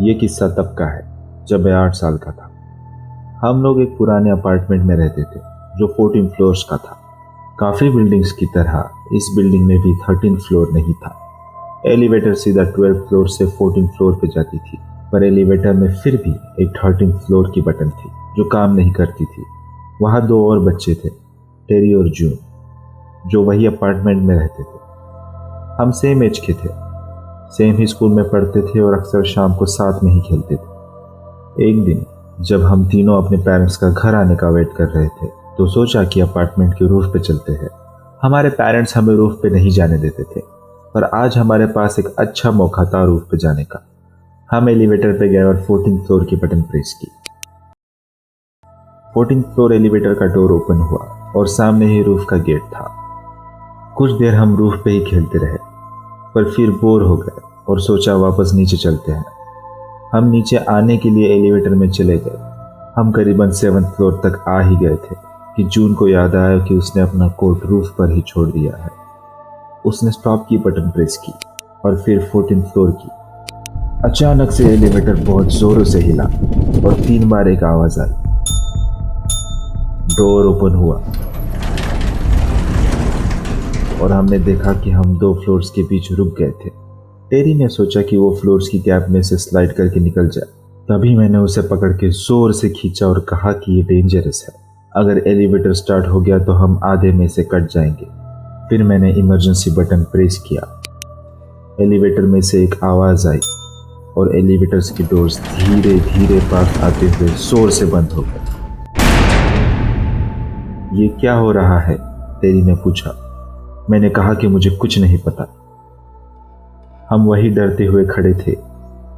ये किस्सा तब का है जब मैं 8 साल का था। हम लोग एक पुराने अपार्टमेंट में रहते थे जो 14 फ्लोर्स का था। काफ़ी बिल्डिंग्स की तरह इस बिल्डिंग में भी 13 फ्लोर नहीं था। एलिवेटर सीधा 12 फ्लोर से 14 फ्लोर पे जाती थी, पर एलिवेटर में फिर भी एक 13 फ्लोर की बटन थी जो काम नहीं करती थी। वहाँ 2 और बच्चे थे, टेरी और जून, जो वही अपार्टमेंट में रहते थे। हम सेम एज के थे, सेम ही स्कूल में पढ़ते थे और अक्सर शाम को साथ में ही खेलते थे। एक दिन जब हम तीनों अपने पेरेंट्स का घर आने का वेट कर रहे थे तो सोचा कि अपार्टमेंट के रूफ पे चलते हैं। हमारे पेरेंट्स हमें रूफ पे नहीं जाने देते थे, पर आज हमारे पास एक अच्छा मौका था रूफ पे जाने का। हम एलिवेटर पे गए और 14 फ्लोर की बटन प्रेस की। 14 फ्लोर एलिवेटर का डोर ओपन हुआ और सामने ही रूफ का गेट था। कुछ देर हम रूफ पे ही खेलते रहे, पर फिर बोर हो गए और सोचा वापस नीचे चलते हैं। हम नीचे आने के लिए एलिवेटर में चले गए। हम करीबन 7th फ्लोर तक आ ही गए थे कि जून को याद आया कि उसने अपना कोट रूफ पर ही छोड़ दिया है। उसने स्टॉप की बटन प्रेस की और फिर 14th फ्लोर की। अचानक से एलिवेटर बहुत जोरों से हिला और 3 बार एक आवाज आई। डोर ओपन हुआ और हमने देखा कि हम 2 फ्लोर्स के बीच रुक गए थे। टेरी ने सोचा कि वो फ्लोर्स की गैप में से स्लाइड करके निकल जाए। तभी मैंने उसे पकड़ के जोर से खींचा और कहा कि ये डेंजरस है। अगर एलिवेटर स्टार्ट हो गया तो हम आधे में से कट जाएंगे। फिर मैंने इमरजेंसी बटन प्रेस किया। एलिवेटर में से एक आवाज आई और एलिवेटर्स की डोर्स धीरे धीरे पास आते हुए जोर से बंद हो गए। ये क्या हो रहा है? टेरी ने पूछा। मैंने कहा कि मुझे कुछ नहीं पता। हम वही डरते हुए खड़े थे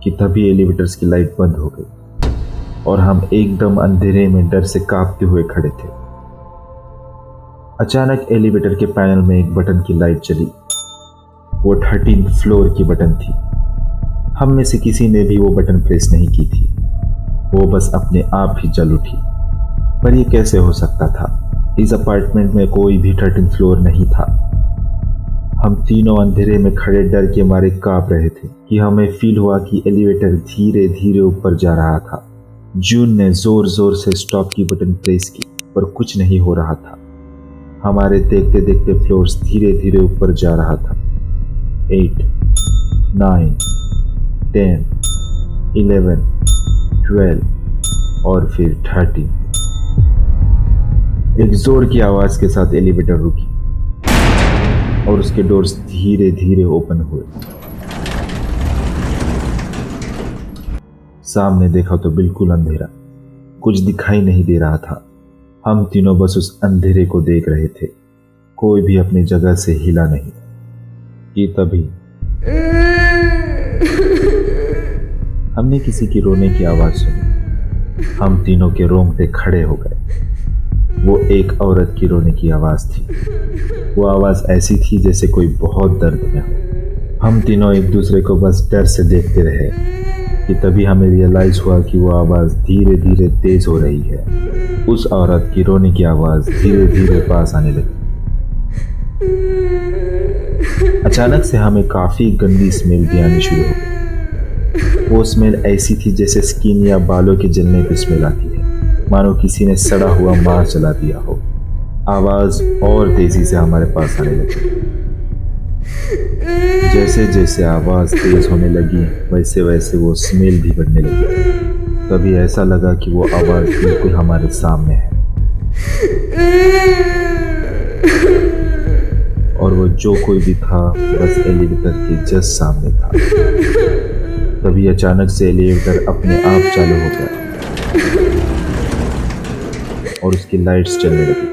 कि तभी एलिवेटर्स की लाइट बंद हो गई और हम एकदम अंधेरे में डर से कांपते हुए खड़े थे। अचानक एलिवेटर के पैनल में एक बटन की लाइट जली। वो 13 फ्लोर की बटन थी। हम में से किसी ने भी वो बटन प्रेस नहीं की थी। वो बस अपने आप ही जल उठी। पर ये कैसे हो सकता था? इस अपार्टमेंट में कोई भी 13 फ्लोर नहीं था। हम तीनों अंधेरे में खड़े डर के मारे कांप रहे थे कि हमें फील हुआ कि एलिवेटर धीरे धीरे ऊपर जा रहा था। जून ने जोर जोर से स्टॉप की बटन प्रेस की, पर कुछ नहीं हो रहा था। हमारे देखते देखते फ्लोर्स धीरे धीरे ऊपर जा रहा था। 8, 9, 10, 11, 12 और फिर 13। एक जोर की आवाज के साथ एलिवेटर रुकी और उसके डोर्स धीरे धीरे ओपन हुए। सामने देखा तो बिल्कुल अंधेरा, कुछ दिखाई नहीं दे रहा था। हम तीनों बस उस अंधेरे को देख रहे थे। कोई भी अपनी जगह से हिला नहीं। कि तभी हमने किसी की रोने की आवाज सुनी। हम तीनों के रोंगटे खड़े हो गए। वो एक औरत की रोने की आवाज थी। वो आवाज ऐसी थी जैसे कोई बहुत दर्द में हो। हम तीनों एक दूसरे को बस डर से देखते रहे कि तभी हमें रियलाइज हुआ कि वो आवाज धीरे धीरे तेज हो रही है। उस औरत की रोने की आवाज धीरे धीरे पास आने लगी। अचानक से हमें काफी गंदी स्मेल भी आनी शुरू हो गई। वो स्मेल ऐसी थी जैसे स्किन या बालों के जलने की स्मेल आती है, मानो किसी ने सड़ा हुआ मांस जला दिया हो। आवाज और तेजी से हमारे पास आने लगी। जैसे जैसे आवाज तेज होने लगी वैसे वैसे वो स्मेल भी बढ़ने लगी। तभी ऐसा लगा कि वो आवाज बिल्कुल हमारे सामने है और वो जो कोई भी था बस एलिवेटर के जस्ट सामने था। तभी अचानक से एलिवेटर अपने आप चालू हो गया और उसकी लाइट्स चलने लगी।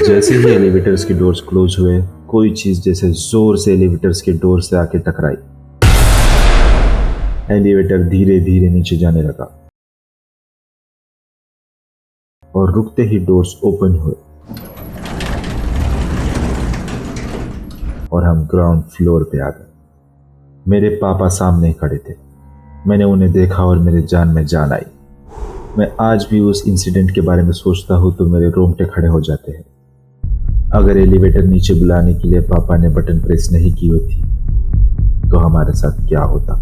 जैसे ही एलिवेटर्स के डोर्स क्लोज हुए, कोई चीज जैसे जोर से एलिवेटर्स के डोर से आके टकराई। एलिवेटर धीरे धीरे नीचे जाने लगा और रुकते ही डोर्स ओपन हुए और हम ग्राउंड फ्लोर पे आ गए। मेरे पापा सामने खड़े थे। मैंने उन्हें देखा और मेरे जान में जान आई। मैं आज भी उस इंसिडेंट के बारे में सोचता हूँ तो मेरे रोंगटे खड़े हो जाते हैं। अगर एलिवेटर नीचे बुलाने के लिए पापा ने बटन प्रेस नहीं की होती तो हमारे साथ क्या होता।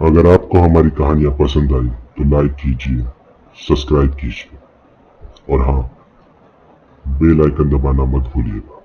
अगर आपको हमारी कहानियां पसंद आई तो लाइक कीजिए, सब्सक्राइब कीजिए और हाँ, बेल आइकन दबाना मत भूलिएगा।